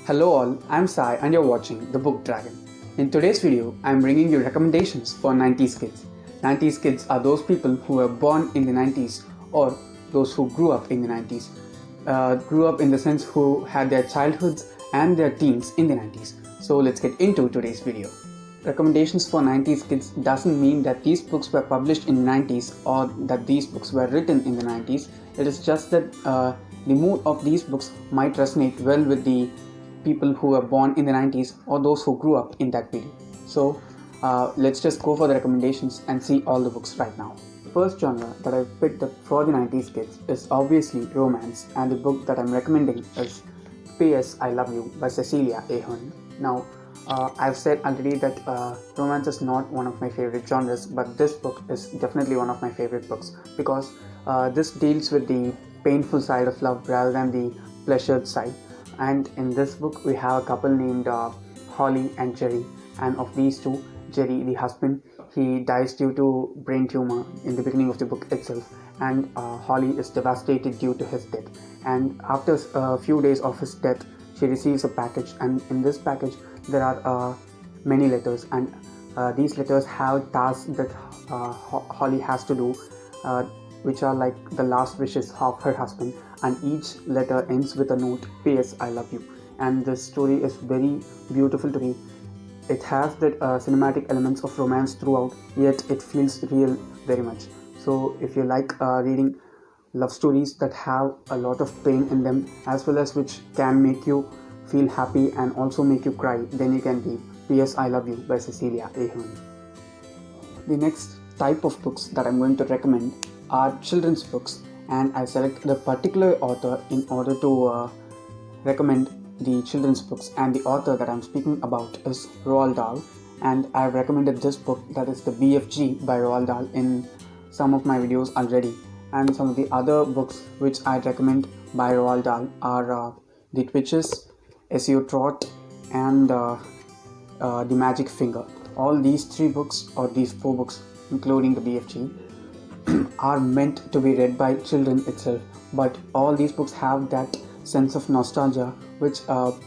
Hello all, I'm Sai and you're watching The Book Dragon. In today's video, I'm bringing you recommendations for 90s kids. 90s kids are those people who were born in the 90s or those who grew up in the 90s. Grew up in the sense who had their childhoods and their teens in the 90s. So let's get into today's video. Recommendations for 90s kids doesn't mean that these books were published in the 90s or that these books were written in the 90s. It is just that the mood of these books might resonate well with the people who were born in the 90s or those who grew up in that period. So let's just go for the recommendations and see all the books right now. The first genre that I've picked up for the 90s kids is obviously romance, and the book that I'm recommending is P.S. I Love You by Cecilia Ahern. Now, I've said already that romance is not one of my favorite genres, but this book is definitely one of my favorite books because this deals with the painful side of love rather than the pleasured side. And in this book we have a couple named Holly and Jerry, and of these two, Jerry, the husband, he dies due to brain tumor in the beginning of the book itself, and Holly is devastated due to his death. And after a few days of his death, she receives a package, and in this package there are many letters, and these letters have tasks that Holly has to do, which are like the last wishes of her husband, and each letter ends with a note, P.S. I love you. And this story is very beautiful to me. It has that cinematic elements of romance throughout, yet it feels real very much. So if you like reading love stories that have a lot of pain in them, as well as which can make you feel happy and also make you cry, then you can read P.S. I Love You by Cecilia Ahern. The next type of books that I'm going to recommend are children's books, and I select the particular author in order to recommend the children's books, and the author that I'm speaking about is Roald Dahl, and I've recommended this book, that is the BFG by Roald Dahl, in some of my videos already. And some of the other books which I'd recommend by Roald Dahl are The Twitches, SEO Trot, and The Magic Finger. All these three books, or these four books including the BFG, are meant to be read by children itself, but all these books have that sense of nostalgia which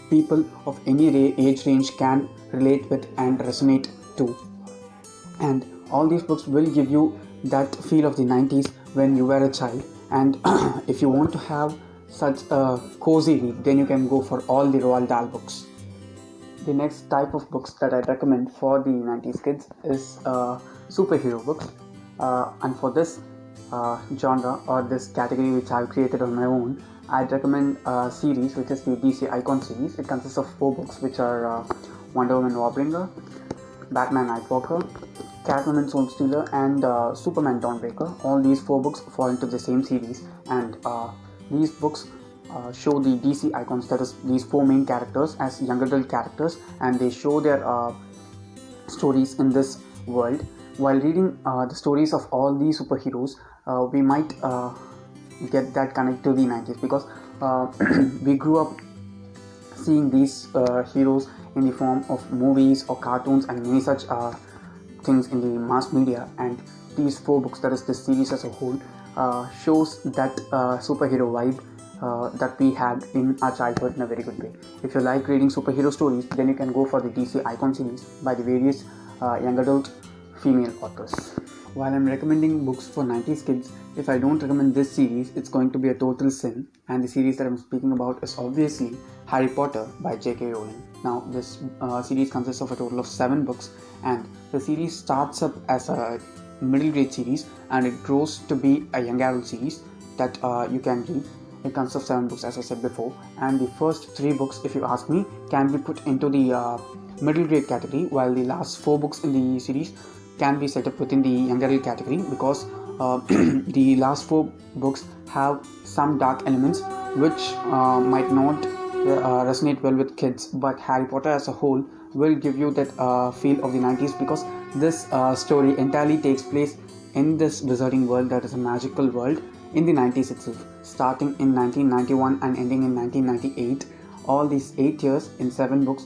people of any age range can relate with and resonate to. And all these books will give you that feel of the 90s when you were a child, and if you want to have such a cozy read, then you can go for all the Roald Dahl books. The next type of books that I recommend for the 90s kids is superhero books. And for this genre or this category which I've created on my own, I'd recommend a series which is the DC Icon series. It consists of 4 books which are Wonder Woman Warbringer, Batman Nightwalker, Catwoman Soul Stealer, and Superman Dawnbreaker. All these 4 books fall into the same series, and these books show the DC icons, that is these 4 main characters, as young adult characters, and they show their stories in this world. While reading the stories of all these superheroes, we might get that connect to the 90s, because we grew up seeing these heroes in the form of movies or cartoons and many such things in the mass media, and these 4 books, that is this series as a whole, shows that superhero vibe that we had in our childhood in a very good way. If you like reading superhero stories, then you can go for the DC Icon series by the various young adult female authors. While I'm recommending books for 90s kids, if I don't recommend this series, it's going to be a total sin, and the series that I'm speaking about is obviously Harry Potter by J.K. Rowling. Now this series consists of a total of 7 books, and the series starts up as a middle grade series and it grows to be a young adult series that you can read. It consists of 7 books, as I said before, and the first 3 books, if you ask me, can be put into the middle grade category, while the last 4 books in the series can be set up within the young adult category, because the last 4 books have some dark elements which might not resonate well with kids, but Harry Potter as a whole will give you that feel of the 90s, because this story entirely takes place in this wizarding world, that is a magical world, in the 90s itself, starting in 1991 and ending in 1998. All these 8 years in 7 books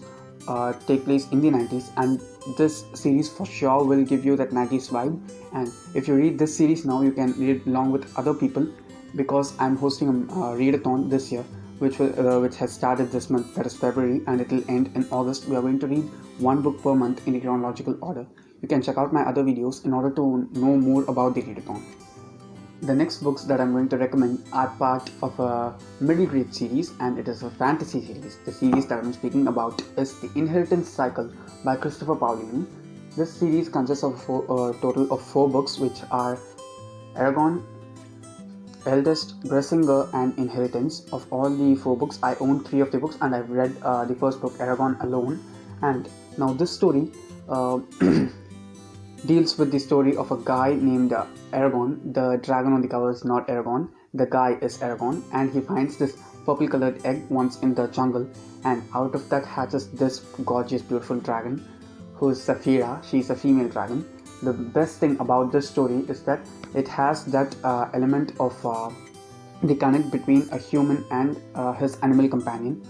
take place in the 90s, and this series for sure will give you that 90s vibe. And if you read this series now, you can read it along with other people, because I'm hosting a readathon this year which has started this month, that is February, and it will end in August. We are going to read one book per month in a chronological order. You can check out my other videos in order to know more about the readathon. The next books that I'm going to recommend are part of a middle grade series, and it is a fantasy series. The series that I'm speaking about is The Inheritance Cycle by Christopher Paolini. This series consists of a total of 4 books, which are Aragon, Eldest, Bressinger, and Inheritance. Of all the 4 books, I own 3 of the books, and I've read the first book, Aragon, alone. And now this story deals with the story of a guy named Aragon. The dragon on the cover is not Aragon, the guy is Aragon, and he finds this purple colored egg once in the jungle, and out of that hatches this gorgeous, beautiful dragon who is Saphira. She's a female dragon. The best thing about this story is that it has that element of the connect between a human and his animal companion.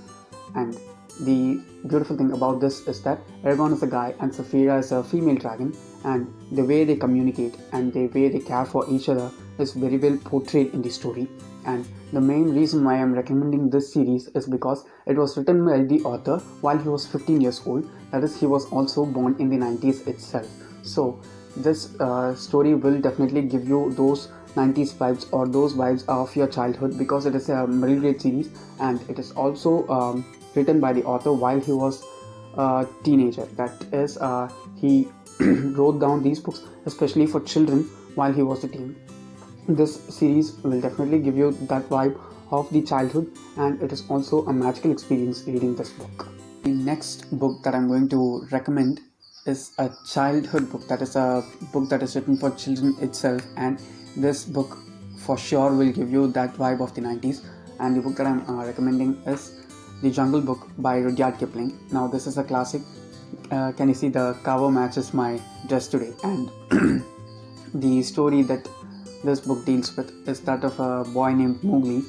And the beautiful thing about this is that Aragon is a guy and Saphira is a female dragon, and the way they communicate and the way they care for each other is very well portrayed in the story. And the main reason why I'm recommending this series is because it was written by the author while he was 15 years old. That is, he was also born in the 90s itself. So this story will definitely give you those 90s vibes or those vibes of your childhood, because it is a middle grade series, and it is also written by the author while he was a teenager. That is, he wrote down these books especially for children while he was a teen. This series will definitely give you that vibe of the childhood, and it is also a magical experience reading this book. The next book that I'm going to recommend is a childhood book. That is a book that is written for children itself, and this book for sure will give you that vibe of the 90s. And the book that I'm recommending is The Jungle Book by Rudyard Kipling. Now this is a classic. Can you see the cover matches my dress today? And the story that this book deals with is that of a boy named Mowgli.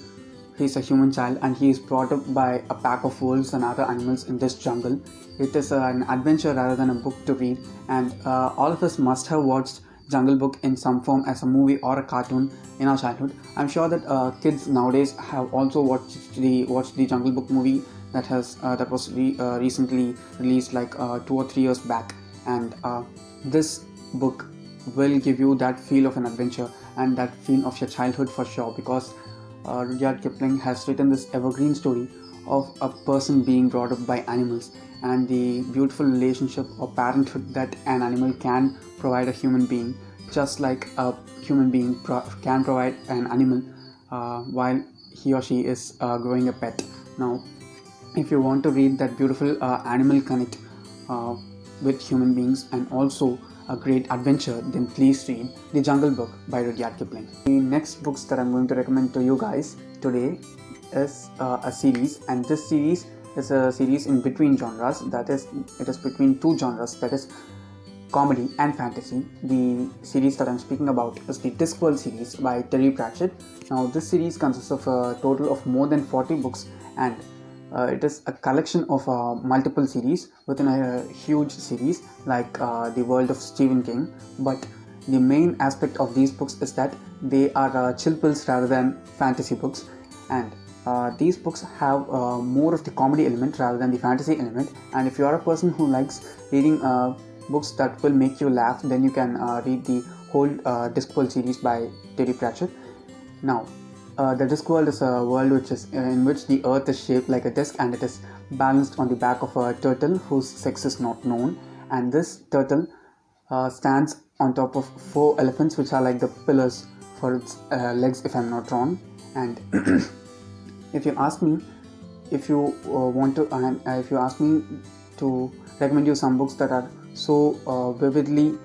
He's a human child, and he is brought up by a pack of wolves and other animals in this jungle. It is an adventure rather than a book to read, and all of us must have watched Jungle Book in some form as a movie or a cartoon in our childhood. I'm sure that kids nowadays have also watched the Jungle Book movie that was recently released, like 2 or 3 years back. And this book will give you that feel of an adventure and that feel of your childhood for sure, because Rudyard Kipling has written this evergreen story of a person being brought up by animals, and the beautiful relationship or parenthood that an animal can provide a human being, just like a human being can provide an animal while he or she is growing a pet. Now, if you want to read that beautiful animal connect with human beings and also a great adventure, then please read The Jungle Book by Rudyard Kipling. The next books that I'm going to recommend to you guys today is a series, and this series is a series in between genres. That is, it is between 2 genres, that is comedy and fantasy. The series that I'm speaking about is the Discworld series by Terry Pratchett. Now this series consists of a total of more than 40 books, and it is a collection of multiple series within a huge series like the world of Stephen King. But the main aspect of these books is that they are chill pills rather than fantasy books, and these books have more of the comedy element rather than the fantasy element. And if you are a person who likes reading books that will make you laugh, then you can read the whole Discworld series by Terry Pratchett. Now, the Discworld is a world in which the earth is shaped like a disc, and it is balanced on the back of a turtle whose sex is not known. And this turtle stands on top of 4 elephants, which are like the pillars for its legs, if I'm not wrong. And if you ask me, if you ask me to recommend you some books that are so vividly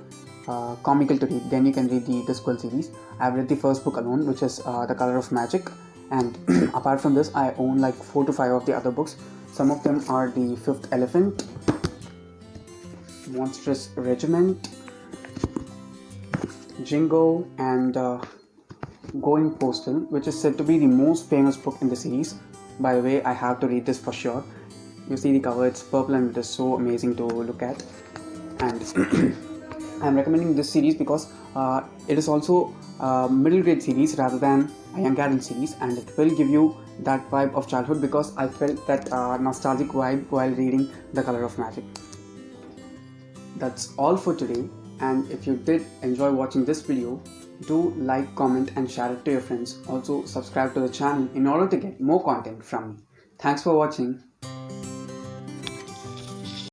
comical to read, then you can read the Discworld series. I've read the first book alone, which is The Color of Magic, and apart from this, I own like 4 to 5 of the other books. Some of them are The Fifth Elephant, Monstrous Regiment, Jingo, and Going Postal, which is said to be the most famous book in the series. By the way, I have to read this for sure. You see the cover, it's purple and it is so amazing to look at. And I'm recommending this series because it is also a middle grade series rather than a young adult series, and it will give you that vibe of childhood because I felt that nostalgic vibe while reading The Color of Magic. That's all for today, and if you did enjoy watching this video, do like, comment and share it to your friends. Also subscribe to the channel in order to get more content from me. Thanks for watching.